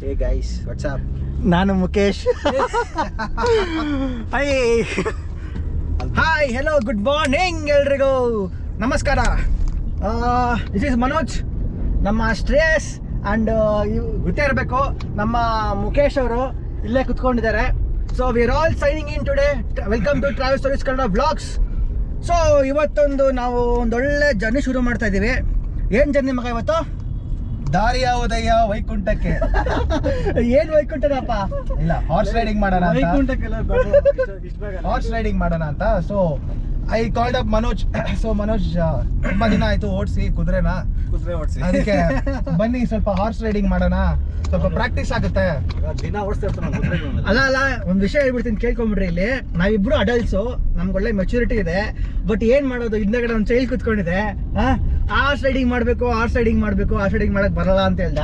Hey guys, what's up? ನಾನು Mukesh. Hi hello good morning ಎಲ್ರಿಗೂ ನಮಸ್ಕಾರ. ದಿಸ್ ಇಸ್ ಮನೋಜ್, ನಮ್ಮ ಶ್ರೇಯಸ್ ಆ್ಯಂಡ್ ಗೊತ್ತೇ ಇರಬೇಕು ನಮ್ಮ ಮುಖೇಶ್ ಅವರು ಇಲ್ಲೇ ಕುತ್ಕೊಂಡಿದ್ದಾರೆ. So we are all signing in today. Welcome to travel stories Kannada vlogs. So ಇವತ್ತೊಂದು ನಾವು ಒಂದೊಳ್ಳೆ ಜರ್ನಿ ಶುರು ಮಾಡ್ತಾ ಇದ್ದೀವಿ. ಏನು ಜರ್ನಿ ಮಗ ಇವತ್ತು? ದಾರಿಯ ಉದಯ ವೈಕುಂಠಕ್ಕೆ. ಏನ್ ವೈಕುಂಠನಪ್ಪ? ಇಲ್ಲ, ಹಾರ್ಸ್ ರೈಡಿಂಗ್ ಮಾಡೋಣ ಅಂತ. ಹಾರ್ಸ್ ರೈಡಿಂಗ್ ಮಾಡೋಣ ಅಂತ. So I called up Manoj. So Manoj ತುಂಬಾ ದಿನ ಆಯ್ತು ಕುದುರೆ ಓಡಿಸಿ, ಅದಕ್ಕೆ ಬನ್ನಿ ಸ್ವಲ್ಪ ಹಾರ್ಸ್ ರೈಡಿಂಗ್ ಮಾಡೋಣ, ಸ್ವಲ್ಪ ಪ್ರಾಕ್ಟೀಸ್ ಆಗುತ್ತೆ. ದಿನ ಅಲ್ಲ ಒಂದ್ ವಿಷಯ ಹೇಳ್ಬಿಡ್ತೀನಿ, ಕೇಳ್ಕೊಂಬಿಡ್ರಿ. ಇಲ್ಲಿ ನಾವಿಬ್ರು ಅಡಲ್ಟ್ಸು, ನಮ್ಗೆ ಒಳ್ಳೆ ಮೆಚುರಿಟಿ ಇದೆ. ಬಟ್ ಏನ್ ಮಾಡೋದು, ಹಿಂದಗಡೆ ಒಂದು ಚೈಲ್ಡ್ ಕುತ್ಕೊಂಡಿದೆ. ಹಾರ್ಸ್ ರೈಡಿಂಗ್ ಮಾಡ್ಬೇಕು, ಹಾರ್ಸ್ ರೈಡಿಂಗ್ ಮಾಡಕ್ ಬರಲ್ಲ ಅಂತ ಹೇಳ್ದ.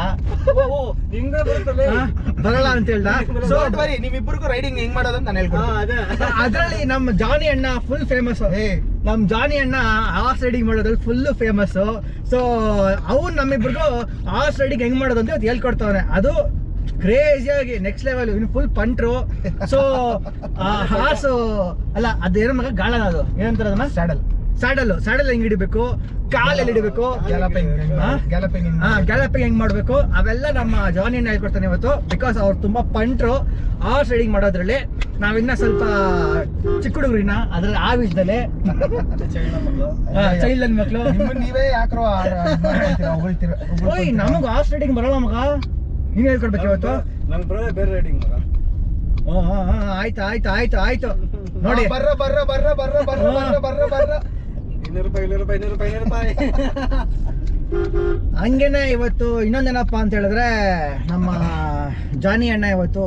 ಬರಲ್ಲ ಅಂತ ಹೇಳ್ದ. ಸೊ ಬರೀ ನಿಮ್ಮಿಬ್ಬರಿಗೂ ರೈಡಿಂಗ್ ಹೆಂಗ್ ಮಾಡೋದು ಅಂತ ನಾನು ಹೇಳ್ಕೊಡ್ತೀನಿ. ಅದ್ರಲ್ಲಿ ನಮ್ಮ ಜಾನಿ ಅಣ್ಣ ಫುಲ್ ಫೇಮಸ್. ನಮ್ ಜಾನಿ ಅಣ್ಣ ಹಾರ್ಸ್ ರೈಡಿಂಗ್ ಮಾಡೋದ್ರಲ್ಲಿ ಫುಲ್ ಫೇಮಸ್. ಸೊ ಅವ್ನು ನಮ್ಮಿಬ್ರಿಗೂ ಹಾರ್ಸ್ ರೈಡಿಂಗ್ ಹೆಂಗ್ ಮಾಡೋದು ಅಂತ ಹೇಳ್ಕೊಡ್ತಾವನೆ. ಅದು ಕ್ರೇಜಿಯಾಗಿ ನೆಕ್ಸ್ಟ್ ಲೆವೆಲ್, ಇನ್ನು ಫುಲ್ ಪಂಟ್ರು. ಸೊ ಹಾರ್ಸ್ ಅಲ್ಲ, ಅದೇನೋ ಮಗ ಗಾಳ, ಅದು ಏನಂತಾರ ಅದನ್ನ, ಸ್ಯಾಡಲ್ ಹೆಂಗ್ ಹಿಡಿಬೇಕು, ಕಾಲಲ್ಲಿ ಹಿಡಿಬೇಕು, ಗ್ಯಾಲಪಿಂಗ್ ಹೆಂಗ್ ಮಾಡ್ಬೇಕು, ಅವೆಲ್ಲ ನಮ್ಮ ಜಾನಿಯನ್ನ ಹೇಳ್ಕೊಡ್ತಾನೆ ಇವತ್ತು. ಬಿಕಾಸ್ ಅವ್ರು ತುಂಬಾ ಪಂಟ್ರು ಹಾರ್ಸ್ ರೈಡಿಂಗ್ ಮಾಡೋದ್ರಲ್ಲಿ. ನಾವಿನ್ನ ಸ್ವಲ್ಪ ಚಿಕ್ಕ ಹುಡುಗರಿನ ಅದ್ರಲ್ಲಿ ಆ ವಿಷಯದಲ್ಲಿ ಚೈಲ್ಡ್ ನನ್ ಮಕ್ಳು. ನೀವೇ ಯಾಕ್ರೋ ನಮಗ್ ಹಾರ್ಸ್ ರೈಡಿಂಗ್ ಬರಲ್ಲ ಮಗ, ನೀನ್ ಹೇಳ್ಕೊಡ್ಬೇಕು ಇವತ್ತು. ನಂಗೆ ಬರೋದೇ ಬೇರೆ ರೈಡಿಂಗ್ ಮಗ. ಆಯ್ತು ನೋಡಿ. ₹200 ಹಂಗೇನೆ ಇವತ್ತು ಇನ್ನೊಂದೇನಪ್ಪ ಅಂತ ಹೇಳಿದ್ರೆ, ನಮ್ಮ ಜಾನಿ ಅಣ್ಣ ಇವತ್ತು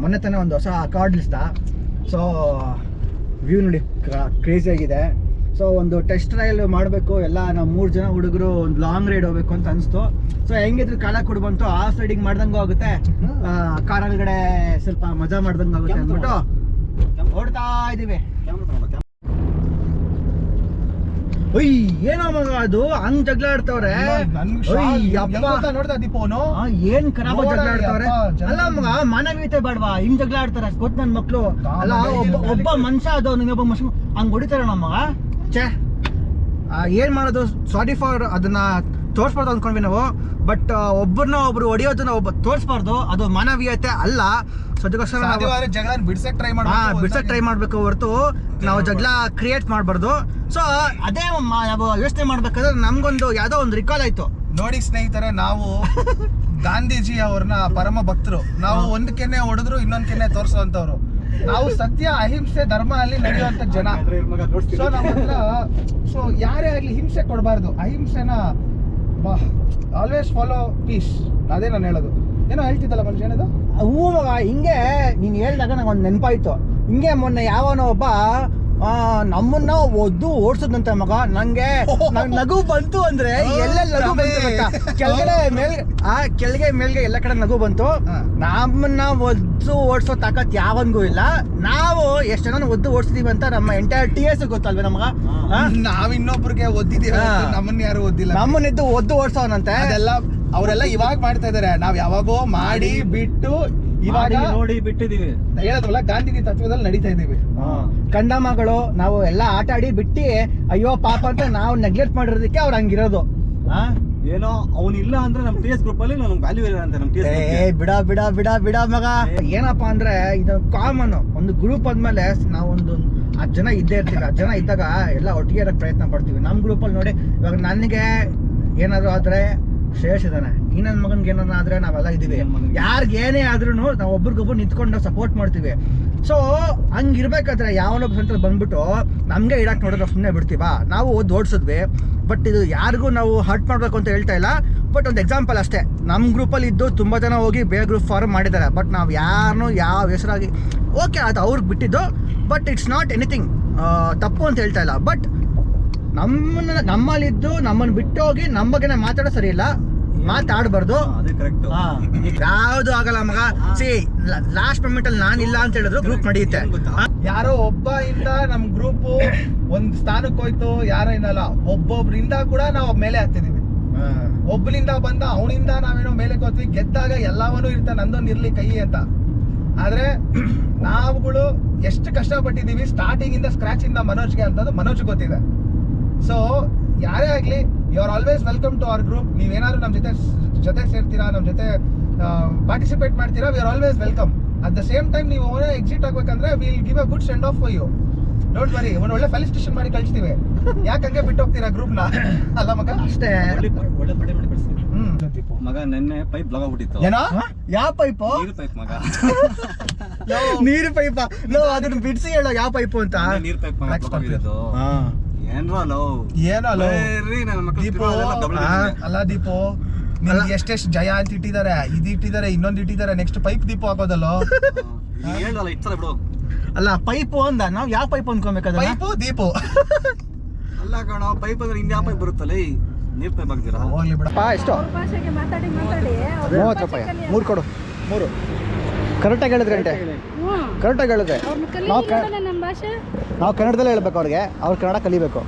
ಮೊನ್ನೆ ತಾನೇ ಒಂದು ಹೊಸ ಕಾರ್ಡ್ ಇಳಿಸ್ದ. ಸೊ ವ್ಯೂ ನೋಡಿ ಕ್ರೇಜಿ ಆಗಿದೆ. ಸೊ ಒಂದು ಟೆಸ್ಟ್ ಟ್ರಯಲ್ ಮಾಡಬೇಕು ಎಲ್ಲ, ನಾವು 3 ಜನ ಹುಡುಗರು ಒಂದು ಲಾಂಗ್ ರೈಡ್ ಹೋಗ್ಬೇಕು ಅಂತ ಅನಿಸ್ತು. ಸೊ ಹೆಂಗಿದ್ರು ಕಾಲ ಕೊಡು ಬಂತು, ಹಾರ್ಸ್ ರೈಡಿಂಗ್ ಮಾಡ್ದಂಗೂ ಆಗುತ್ತೆ, ಕಾರೊಳಗಡೆ ಸ್ವಲ್ಪ ಮಜಾ ಮಾಡ್ದಂಗೂ ಆಗುತ್ತೆ ಅಂದ್ಬಿಟ್ಟು ಓಡ್ತಾ ಇದೀವಿ. ಒಯ್ ಏನೋ ಮಗ ಅದು ಹಂಗ್ ಜಗಳ ಆಡ್ತವ್ರೆ. ಏನ್ ಖರಾಬ್ ಜಗಳ ಆಡ್ತವ್ರೆ. ಅಲ್ಲ ಮಗ, ಮಾನವೀಯತೆ ಬೇಡವಾ? ಹಿಂಗ್ ಜಗಳ ಆಡ್ತಾರೆ ಗೊತ್ತ ನನ್ ಮಕ್ಳು. ಅಲ್ಲ ಒಬ್ಬ ಮನುಷ್ಯ ಅದು, ಇನ್ನೊಬ್ಬ ಮನುಷ್ಯ ಹಂಗ್ ಹೊಡಿತಾರ ನಮ್ಮಗ. ಛೇ, ಏನ್ ಮಾಡೋದು, ಸಾರಿ ಫಾರ್ ಅದನ್ನ ತೋರ್ಸ್ಬಾರ್ದು ಅಂದ್ಕೊಂಡ್ವಿ ನಾವು. ಬಟ್ ಒಬ್ರು ಹೊಡಿಯೋದನ್ನ ತೋರ್ಸ್ಬಾರ್ದು, ಅದು ಮಾನವೀಯತೆ ಅಲ್ಲ. ಸೊ ಅದಕ್ಕೋಸ್ಕರ ಜಗಳ ಬಿಡ್ಸಕ್ ಟ್ರೈ ಮಾಡ್ಬೇಕು ಹೊರತು ನಾವು ಜಗಳ ಕ್ರಿಯೇಟ್ ಮಾಡ್ಬಾರ್ದು. ಸೊ ಅದೇ ನಾವು ಯೋಚನೆ ಮಾಡ್ಬೇಕಾದ್ರೆ ನಮ್ಗೊಂದು ಯಾವ್ದೋ ಒಂದು ರಿಕಾಲ್ ಆಯ್ತು ನೋಡಿ ಸ್ನೇಹಿತರೆ. ನಾವು ಗಾಂಧೀಜಿ ಅವ್ರನ್ನ ಪರಮ ಭಕ್ತರು. ನಾವು ಒಂದ್ ಕೆನ್ನೆ ಹೊಡೆದ್ರು ಇನ್ನೊಂದ್ ಕೆನ್ನೆ ತೋರ್ಸೋಂತವ್ರು. ನಾವು ಸತ್ಯ, ಅಹಿಂಸೆ, ಧರ್ಮ ಅಲ್ಲಿ ನಡೆಯುವಂತ ಜನ. ಸೊ ನಮ್ಮ ಹತ್ರ ಸೊ ಯಾರೇ ಆಗ್ಲಿ ಹಿಂಸೆ ಕೊಡಬಾರ್ದು. ಅಹಿಂಸೆನ ಆಲ್ವೇಸ್ ಫಾಲೋ ಪೀಸ್. ಅದೇ ನಾನು ಹೇಳೋದು. ಏನೋ ಹೇಳ್ತಿದ್ದಲ್ಲ ಮನುಷ್ಯ, ಏನದು? ಹೂ ಮಗ, ಹಿಂಗೆ ನೀನ್ ಹೇಳ್ದಾಗ ನಂಗೆ ಒಂದು ನೆನಪಾಯ್ತು. ಹಿಂಗೆ ಮೊನ್ನೆ ಯಾವನೋ ಒಬ್ಬ ನಮ್ಮನ್ನ ಒದ್ದು ಓಡ್ಸದಂತೆ ಮಗ. ನಂಗೆ ನಗು ಬಂತು ಅಂದ್ರೆ ಎಲ್ಲೆಲ್ಲ ನಗು ಬಂತು ಗೊತ್ತಾ? ಕೆಳಗೆ ಮೇಲ್ಗೆ ಎಲ್ಲ ಕಡೆ ನಗು ಬಂತು. ನಮ್ಮನ್ನ ಒದ್ದು ಓಡಿಸೋ ತಾಕತ್ ಯಾವನ್ಗೂ ಇಲ್ಲ. ನಾವು ಎಷ್ಟು ಜನ ಒದ್ದು ಓಡಿಸ್ತೀವಿ ಅಂತ ನಮ್ಮ ಎಂಟೈರ್ TS ಗೊತ್ತಲ್ವೇ ನಮಗ. ನಾವ್ ಇನ್ನೊಬ್ರಿಗೆ ಒದ್ದಿದೀವಿ, ನಮ್ಮನ್ನ ಯಾರು ಒದ್ದಿಲ್ಲ. ನಮ್ಮನ್ನಿದ್ದು ಒದ್ದು ಓಡಿಸೋನಂತೆ. ಅದೆಲ್ಲ ಅವರೆಲ್ಲ ಇವಾಗ ಮಾಡ್ತಾ ಇದಾರೆ. ನಾವ್ ಯಾವಾಗೋ ಮಾಡಿ ಬಿಟ್ಟು ಇವಾಗ ನೋಡಿ ಬಿಟ್ಟಿದೀವಿ. ಹೇಳೋದಲ್ಲ, ಗಾಂಧೀಜಿ ತತ್ವದಲ್ಲಿ ನಡೀತಾ ಇದೀವಿ. ಕಂಡ ಮಗಳು ನಾವು ಎಲ್ಲ ಆಟ ಆಡಿ ಬಿಟ್ಟು ಅಯ್ಯೋ ಪಾಪ ಅಂತ ನಾವು ನೆಗ್ಲೆಕ್ಟ್ ಮಾಡಿರೋದಕ್ಕೆ ಅವ್ರು ಹಂಗಿರೋದು. ಏನೋ ಅವನಿಲ್ಲ ಅಂದ್ರೆ ನಮ್ TS ಗ್ರೂಪ್ ಅಲ್ಲಿ ನಮ್ಗೆ ವ್ಯಾಲ್ಯೂ ಇಲ್ಲ ಅಂತ ನಮ್ ಬಿಡ ಮಗ. ಏನಪ್ಪಾ ಅಂದ್ರೆ ಇದು ಕಾಮನ್. ಒಂದು ಗ್ರೂಪ್ ಆದ್ಮೇಲೆ ನಾವೊಂದು 10 ಜನ ಇದ್ದೇ ಇರ್ತೀವಿ. 10 ಜನ ಇದ್ದಾಗ ಎಲ್ಲ ಒಟ್ಟಿಗೆ ಇರಕ್ ಪ್ರಯತ್ನ ಪಡ್ತೀವಿ. ನಮ್ ಗ್ರೂಪ್ ಅಲ್ಲಿ ನೋಡಿ, ಇವಾಗ ನನಗೆ ಏನಾದ್ರು ಆದ್ರೆ ಶ್ರೇಯಸ್ ಇದಾನೆ, ಈ ನನ್ನ ಮಗನ್ಗೆ ಏನಾರ ಆದ್ರೆ ನಾವೆಲ್ಲ ಇದೀವಿ. ಯಾರಿಗೇನೇ ಆದ್ರೂ ನಾವು ಒಬ್ರಿಗೊಬ್ರು ನಿಂತ್ಕೊಂಡು ಸಪೋರ್ಟ್ ಮಾಡ್ತೀವಿ. ಸೊ ಹಂಗಿರ್ಬೇಕಾದ್ರೆ ಯಾವನೊಬ್ಬ ಸೆಂಟ್ರಲ್ಲಿ ಬಂದ್ಬಿಟ್ಟು ನಮ್ಗೆ ಇಡಕ್ ನೋಡಿದ್ರೆ ಸುಮ್ಮನೆ ಬಿಡ್ತೀವ? ನಾವು ಓಡಿಸಿದ್ವಿ. ಬಟ್ ಇದು ಯಾರಿಗೂ ನಾವು ಹರ್ಟ್ ಮಾಡ್ಬೇಕು ಅಂತ ಹೇಳ್ತಾ ಇಲ್ಲ. ಬಟ್ ಒಂದು ಎಕ್ಸಾಂಪಲ್ ಅಷ್ಟೇ. ನಮ್ಮ ಗ್ರೂಪಲ್ಲಿ ಇದ್ದು ತುಂಬ ಜನ ಹೋಗಿ ಬೇರೆ ಗ್ರೂಪ್ ಫಾರ್ಮ್ ಮಾಡಿದ್ದಾರೆ. ಬಟ್ ನಾವು ಯಾರನ್ನೂ ಯಾವ ಹೆಸರಾಗಿ ಓಕೆ ಅದು ಅವ್ರಿಗೆ ಬಿಟ್ಟಿದ್ದು. ಬಟ್ ಇಟ್ಸ್ ನಾಟ್ ಎನಿಥಿಂಗ್ ತಪ್ಪು ಅಂತ ಹೇಳ್ತಾ ಇಲ್ಲ. ಬಟ್ ನಮ್ಮಲ್ಲಿದ್ದು ನಮ್ಮನ್ನು ಬಿಟ್ಟು ಹೋಗಿ ನಮ್ಮ ಬಗ್ಗೆ ಮಾತಾಡೋ ಸರಿ ಇಲ್ಲ, ಮಾತಾಡಬಾರ್ದು. ಯಾವ್ದು ಆಗಲ್ಲ ಮಗ. ಸಿ ಲಾಸ್ಟ್ ಮೂಮೆಂಟ್ ಅಲ್ಲಿ ನಾನಿಲ್ಲ ಅಂತ ಹೇಳಿದ್ರು ಗ್ರೂಪ್ ನಡೆಯುತ್ತೆ. ಯಾರೋ ಒಬ್ಬ ಇಂದ ನಮ್ ಗ್ರೂಪ್ ಒಂದ್ ಸ್ಥಾನಕ್ಕೆ ಹೋಯ್ತು, ಯಾರೋ ಇನ್ನಲ್ಲ, ಒಬ್ಬೊಬ್ರಿಂದ ಕೂಡ ನಾವು ಮೇಲೆ ಹತ್ತಿದೀವಿ. ಒಬ್ಬನಿಂದ ಬಂದ ಅವನಿಂದ ನಾವೇನೋ ಮೇಲೆ ಹೋದ್ವಿ, ಗೆದ್ದಾಗ ಎಲ್ಲವನ್ನೂ ಇರ್ತಾನೆ, ನಂದೊಂದು ಇರ್ಲಿ ಕೈ ಅಂತ. ಆದ್ರೆ ನಾವುಗಳು ಎಷ್ಟು ಕಷ್ಟಪಟ್ಟಿದೀವಿ ಸ್ಟಾರ್ಟಿಂಗ್ ಇಂದ ಸ್ಕ್ರಾಚ್ ಇಂದ ಮನೋಜ್ಗೆ ಅಂತದ್ದು ಮನೋಜ್ ಗೊತ್ತಿದೆ. ಸೊ ಯಾರೇ ಆಗ್ಲಿ, you are always welcome to our group. ನೀವೇನಾದ್ರು ನಮ್ಮ ಜೊತೆ ಸೇರ್ತೀರಾ, ನಮ್ಮ ಜೊತೆ ಪಾರ್ಟಿಸಿಪೇಟ್ ಮಾಡ್ತೀರಾ, we are always welcome. At the same time ನೀವು ಎಕ್ಸಿಟ್ ಆಗ್ಬೇಕಂದ್ರೆ will give a good send off for you. Don't worry, ಒಂದು ಒಳ್ಳೆ ಫೆಲಿಸಿಟೇಷನ್ ಮಾಡಿ ಕಳಿಸ್ತೀವಿ. ಯಾಕಂಗೆ ಬಿಟ್ಟು ಹೋಗ್ತೀರಾ ಗ್ರೂಪ್ ನ? ಅಲ್ಲ ಮಗ, ಅಷ್ಟೇ. ಒಳ್ಳೆ ಬಟ್ಟೆ ಮಾಡಿ ಕಳಿಸ್ತೀವಿ ಮಗ. ನೆನ್ನೆ ಪೈಪ್ ಬ್ಲಾಕ್ ಆಗ್ಬಿಟ್ಟಿತ್ತು. ಏನೋ ಯಾವ ಪೈಪು? ನೀರು ಪೈಪ್ ಮಗ. ನೀರು ಪೈಪ? ನೋ, ಅದನ್ನ ಬಿಡಿಸಿ ಹೇಳೋ ಯಾವ ಪೈಪು ಅಂತ. ನೀರು ಪೈಪ್ ಮಗ ಬ್ಲಾಕ್ ಆಗಿರೋದು. ಏನ್ರೋ ಲವ್, ಏನೋ ಲವ್ ನನ್ನ ಮಕ್ಕಳು ದೀಪು. ಅಲ್ಲ ದೀಪು, ನಿಮ್ಗೆ ಎಷ್ಟೆಷ್ಟು ಜಯ ಅಂತ ಇಟ್ಟಿದ್ದಾರೆ, ಇದು ಇಟ್ಟಿದ್ದಾರೆ, ಇನ್ನೊಂದು ಇಟ್ಟಿದ್ದಾರೆ, ನೆಕ್ಸ್ಟ್ ಪೈಪ್ ದೀಪು ಹಾಕೋದಲ್ಲ. ಹೇಳಲ್ಲ ಇಟ್ಸಲ್ಲ ಬಿಡು. ಅಲ್ಲ ಪೈಪು ಅಂದ, ನಾವ್ ಯಾವ ಪೈಪ್ ಅನ್ಕೋಬೇಕಾದ್ರೆ? ಪೈಪು ದೀಪು ಅಲ್ಲ ಕಣ, ಪೈಪ್ ಅಂದ್ರೆ ಇನ್ಯಾವ ಪೈಪ್ ಬರುತ್ತಲ್ಲ, ನೀರ್ ಪೈಪ್ ಹಾಕ್ತೀರಾ? ಹೋಗ್ಲಿ ಬಿಡಪ್ಪ. ಎಷ್ಟು? ಭಾಷೆಗೆ ಮಾತಾಡಿ 30 ರೂಪಾಯಿ. 3 ಕೊಡು. 3 ಕರೆಕ್ಟಾಗಿ ಹೇಳಿದ್ರೆ ಗಂಟೆ ಕರೆಕ್ಟಾಗಿ ಹೇಳಿದ್ರೆ ನಮ್ಮ ಭಾಷೆ ನಾವು ಕನ್ನಡದಲ್ಲೇ ಹೇಳ್ಬೇಕು ಅವ್ರಿಗೆ, ಅವ್ರು ಕನ್ನಡ ಕಲಿಬೇಕು.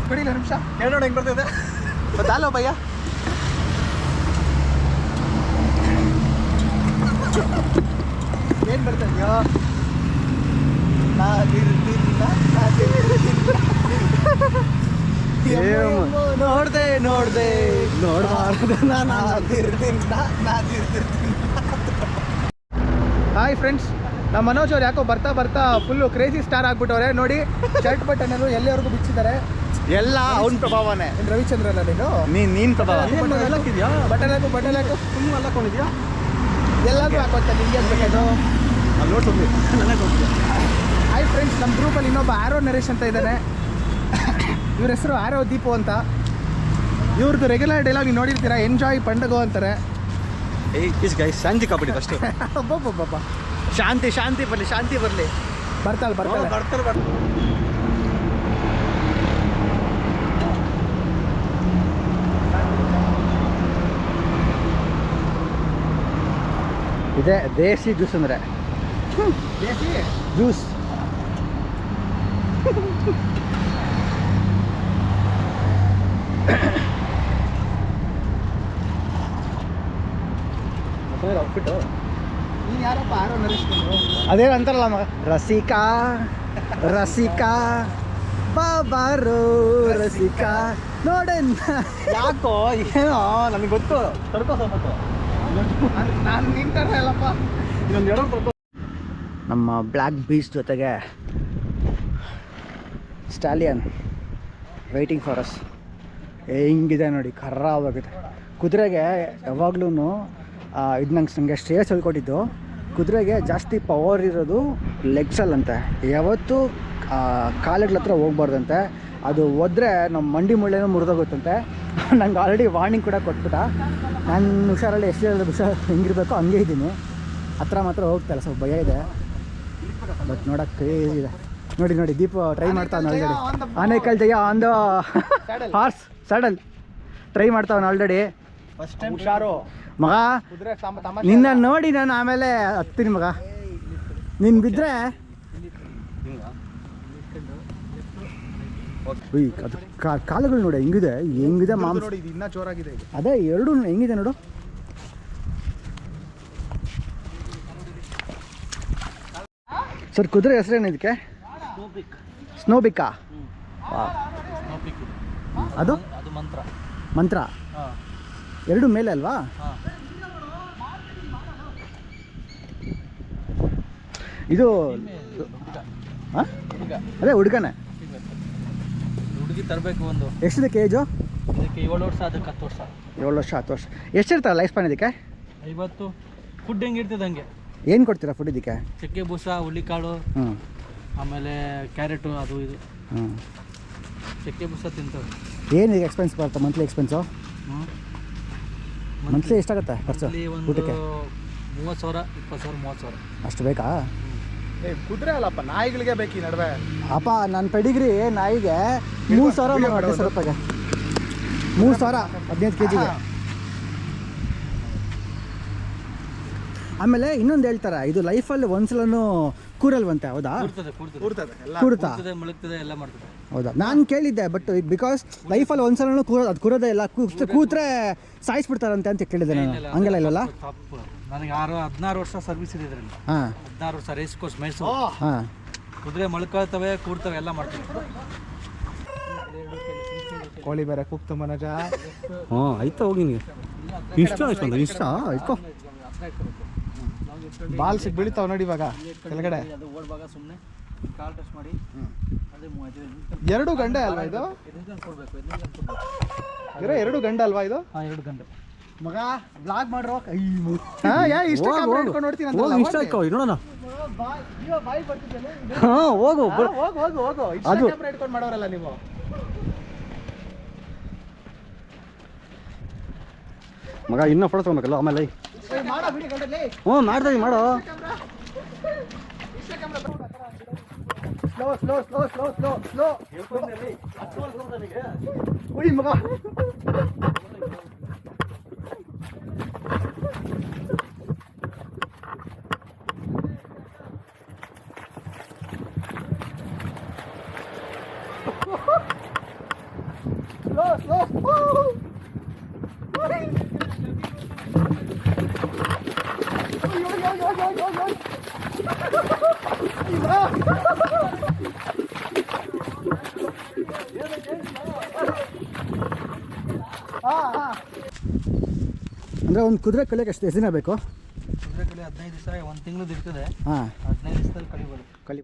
ಕಡಿಲ ನಿಮಿಷ ಹೇಳೋಣ ಹೆಂಗ್ ಬರ್ತಿದೆ ಗೊತ್ತಲ್ಲ ಭಯ್ಯ. ಏನ್ ಬರ್ತಾ ಇದೆಯೋ? ನೋಡ್ದೆ ನೋಡ್ಬಾರ್ದು. ಹಾಯ್ ಫ್ರೆಂಡ್ಸ್, ನಮ್ಮ ಮನೋಜ್ ಅವ್ರು ಯಾಕೋ ಬರ್ತಾ ಫುಲ್ಲು ಕ್ರೇಜಿ ಸ್ಟಾರ್ ಆಗ್ಬಿಟ್ಟವ್ರೆ ನೋಡಿ. ಶರ್ಟ್ ಬಟನ್ ಎಲ್ಲರಿಗೂ ಬಿಚ್ಚಿದ್ದಾರೆ. ಎಲ್ಲ ಅವನ ಪ್ರಭಾವನೇ. ರವಿಚಂದ್ರನ ನೀನ್ ಪ್ರಭಾವ. ಬಟನ್ ಹಾಕು ತುಂಬ ಎಲ್ಲ ಕೊಂಡಿದ್ಯಾ? ಎಲ್ಲಾದ್ರೂ ಹಾಕೋತಾರೆ, ನಿಂಗೆ ಬೇಕಾದ್ರು. ಅಲ್ಲಿ ನೋಡ್ತೀನಿ ನನಗೆ. ಹಾಯ್ ಫ್ರೆಂಡ್ಸ್, ನಮ್ಮ ಗ್ರೂಪಲ್ಲಿ ಇನ್ನೊಬ್ಬ ಆರೋ ನರೇಶ್ ಅಂತ ಇದ್ದಾನೆ. ಇವ್ರ ಹೆಸರು ಆರೋ ದೀಪು ಅಂತ. ಇವ್ರದ್ದು ರೆಗ್ಯುಲರ್ ಡೈಲಾಗ್ ನೀವು ನೋಡಿರ್ತೀರಾ, ಎಂಜಾಯ್ ಪಂಡಗೋ ಅಂತಾರೆ. ಶಾಂತಿ ಕಾಪಾಡಿ ಅಷ್ಟೇ. ಒಬ್ಬೊಬ್ಬೊಬ್ಬ ಶಾಂತಿ ಬರಲಿ. ಬರ್ತಾಳೆ. ಇದೆ ದೇಸಿ ಜ್ಯೂಸ್ ಅಂದ್ರೆ. ದೇಸಿ ಜ್ಯೂಸ್ ನೀನು ಯಾರಪ್ಪ ಆರೋ ನರೇಶ್? ಅದೇನು ಅಂತಾರಲ್ಲ ಮಗ, ರಸಿಕಾ ಬಾಬಾರೋ ರಸಿಕಾ ನೋಡೆ. ಯಾಕೋ ಏನೋ ನನಗೆ ಗೊತ್ತು. ತಡ್ಕೋ ಸ್ವಲ್ಪ. ನಾನು ನಿಂತಾರ ಅಲ್ಲಪ್ಪ. ಇನ್ನೊಂದು ಎರಡು ತಡ್ಕೋ. ನಮ್ಮ ಬ್ಲ್ಯಾಕ್ ಬೀಚ್ ಜೊತೆಗೆ ಸ್ಟಾಲಿಯನ್ ವೆಯ್ಟಿಂಗ್ ಫಾರ್ ಅಸ್. ಹೆಂಗಿದೆ ನೋಡಿ, ಖರಾಬಾಗಿದೆ. ಕುದುರೆಗೆ ಯಾವಾಗ್ಲೂ ಇದು ನನಗೆ ಶ್ರೇಯಸ್ ಹೇಳ್ಕೊಟ್ಟಿದ್ದು, ಕುದುರೆಗೆ ಜಾಸ್ತಿ ಪವರ್ ಇರೋದು ಲೆಗ್ಸಲ್ಲಂತೆ. ಯಾವತ್ತೂ ಕಾಲುಗಳ ಹತ್ರ ಹೋಗ್ಬಾರ್ದಂತೆ. ಅದು ಹೋದ್ರೆ ನಮ್ಮ ಮಂಡಿ ಮುಳ್ಳೆನೂ ಮುರಿದೋಗುತ್ತಂತೆ. ನಂಗೆ ಆಲ್ರೆಡಿ ವಾರ್ನಿಂಗ್ ಕೂಡ ಕೊಟ್ಬಿಟ್ಟ. ನಾನು ಹುಷಾರಲ್ಲಿ ಎಷ್ಟು ಹುಷಾರು ಹೆಂಗಿರಬೇಕೋ ಹಂಗೆ ಇದ್ದೀನಿ. ಹತ್ರ ಮಾತ್ರ ಹೋಗ್ತಾಯಿಲ್ಲ, ಸ್ವಲ್ಪ ಭಯ ಇದೆ. ಬಟ್ ನೋಡೋಕ್ಕೆ ಕ್ರೇಜ್ ಇದೆ. ನೋಡಿ ದೀಪ ಟ್ರೈ ಮಾಡ್ತಾವನು already. Anekal Jaya on the horse saddle try ಮಾಡ್ತಾವನು ಆಲ್ರೆಡಿ. ಫಸ್ಟ್ ಟೈಮ್ ಹುಷಾರು ಮಗ. ನಿನ್ನ ನೋಡಿ ನಾನು ಆಮೇಲೆ ಹತ್ತೀನಿ ಮಗ. ನೀನು ಬಿದ್ದರೆ ಅದು ಕಾಲುಗಳು ನೋಡಿ ಹೆಂಗಿದೆ ಮಾಂಸ ನೋಡಿ, ಇದು ಇನ್ನೂ ಜೋರಾಗಿದೆ. ಅದೇ ಎರಡು ಹೆಂಗಿದೆ ನೋಡು. ಸರ್ ಕುದುರೆ ಹೆಸರೇನು ಇದಕ್ಕೆ? ಸ್ನೋಬಿಕ್ಕಾ? ಅದು ಮಂತ್ರ ಎರಡು ಮೇಲೆ ಅಲ್ವಾ? ಇದು ಅದೇ ಹುಡುಗನೇ. ಹುಡುಗಿ ತರಬೇಕು ಒಂದು. ಎಷ್ಟಿದೆ ಕೇಜು? ಇದಕ್ಕೆ 7 ವರ್ಷ, ಅದಕ್ಕೆ 10 ವರ್ಷ. 7 ವರ್ಷ 10 ವರ್ಷ. ಎಷ್ಟಿರ್ತಾರೆ ಲೈಫ್ ಸ್ಪ್ಯಾನ್ ಇದಕ್ಕೆ? 50. ಫುಡ್ ಹೆಂಗಿರ್ತದೆ ಹಂಗೆ. ಏನು ಕೊಡ್ತೀರಾ ಫುಡ್ ಇದಕ್ಕೆ? ಚಕ್ಕೆ ಬೂಸ, ಹುಳ್ಳಿಕಾಳು, ಆಮೇಲೆ ಕ್ಯಾರೆಟು, ಅದು ಇದು. ಚಕ್ಕೆ ಬೂಸ ತಿಂತವೆ. ಏನು ಈಗ ಎಕ್ಸ್ಪೆನ್ಸ್ ಬರುತ್ತೆ ಮಂತ್ಲಿ ಎಕ್ಸ್ಪೆನ್ಸು? ಮಂತ್ಲಿ ಎಷ್ಟಾಗುತ್ತೆ ಖರ್ಚು ಊಟಕ್ಕೆ? 30,000, 20,000, 30,000. ಅಷ್ಟು ಬೇಕಾ? ಕುದುರೆ ಅಲ್ಲಪ್ಪ, ನಾಯಿಗಳಿಗೆ ಬೇಕು ಈ ನಡುವೆ. ಅಪ್ಪ ನನ್ನ ಪೆಡಿಗ್ರಿ ನಾಯಿಗೆ 3,000 10,000 ರೂಪಾಯಿಗೆ. 3,000 15 kg. ಆಮೇಲೆ ಇನ್ನೊಂದು ಹೇಳ್ತಾರೆ, ಇದು ಲೈಫಲ್ಲಿ ಒಂದ್ಸಲನೂ ಕೂರಲ್ವಂತೆ, ಹೌದಾ? ಕೂರ್ತದೆ ಎಲ್ಲ. ಕೂರುತ್ತಾ? ಮುಳುಗ್ತದೆ ಎಲ್ಲ ಮಾಡ್ತದೆ. ಹೌದಾ? ನಾನು ಕೇಳಿದ್ದೆ, ಬಟ್ ಬಿಕಾಸ್ ಲೈಫಲ್ಲಿ ಒಂದ್ಸಲನೂ ಅದು ಕೂರೋದೇ ಇಲ್ಲ, ಕೂತ್ರೆ ಸಾಯಿಸ್ಬಿಡ್ತಾರಂತೆ ಅಂತ ಕೇಳಿದ್ದೆ ನಾನು. ಹಂಗೆಲ್ಲ ಇಲ್ಲಲ್ಲ? ತಪ್ಪು. ನನಗೆ 16 ವರ್ಷ ಸರ್ವಿಸ್ ಇದೆ ಇದರಲ್ಲಿ. ಹಾಂ 16 ವರ್ಷ ರೇಸ್ ಕೋರ್ಸ್ ಮೈಸೂರು. ಹಾಂ. ಕುದುರೆ ಮಳ್ಕೊಳ್ತವೆ, ಕೂಡ್ತವೆ, ಎಲ್ಲ ಮಾಡ್ತವೆ. ಕೋಳಿ ಬೇರೆ ಕೂಗ್ತು ಮನೋಜ. ಹಾಂ ಆಯ್ತಾ ಹೋಗಿ ನೀವು ಇಷ್ಟ ಆಯ್ತು ಅಂದ್ರೆ ಇಷ್ಟ ಆಯ್ಕೋ. ಬಾಲ್ ಸಿಗ್ ಬೀಳ್ತಾವ ನೋಡಿ ಇವಾಗ ಕೆಳಗಡೆ. ಅದು ಓಡ್ಬಾಗ ಸುಮ್ಮನೆ ಕಾಲ್ ಟಚ್ ಮಾಡಿ ಅದೇ 35 ಎರಡು ಗಂಡೆ ಅಲ್ವಾ ಇದು? ಕೊಡಬೇಕು. ಎರಡು ಗಂಡ ಅಲ್ವಾ ಇದು? ಹಾಂ 2 ಗಂಟೆ. ಮಗ ಬ್ಲಾಗ್ ಮಾಡ್ರೋ. ಇಷ್ಟ ನೋಡ್ತೀನಿ ಹೋಗಿ ಇಷ್ಟ ಆಯ್ಕೋ ನೋಡೋಣ. ಹಾಂ ಹೋಗು ಹೋಗು. ಅದು ಇಟ್ಕೊಂಡು ಮಾಡೋರಲ್ಲ ನೀವು. ಮಗ ಇನ್ನೂ ಫೋಟೋ ತೊಗೊಬೇಕಲ್ಲ ಆಮೇಲೆ. ಮಾಡೋ ಬಿಡಿ ಗಂಡಲ್ಲಿ. ಹ್ಞೂ ಮಾಡ್ತೀವಿ ಮಾಡೋ. ಸ್ಲೋ. ಉಯ್ ಮಗ. ಸ್ಲೋ. ಅಂದರೆ ಒಂದು ಕುದುರೆ ಕಲಿಯೋಕೆ ಎಷ್ಟು ದಿನ ಬೇಕು? ಕುದುರೆ ಕಲಿ 15 ದಿವಸ, 1 ತಿಂಗಳು ಇರ್ತದೆ. ಹಾಂ 15 ದಿವಸದಲ್ಲಿ ಕಲಿಬೋದು. ಕಲಿ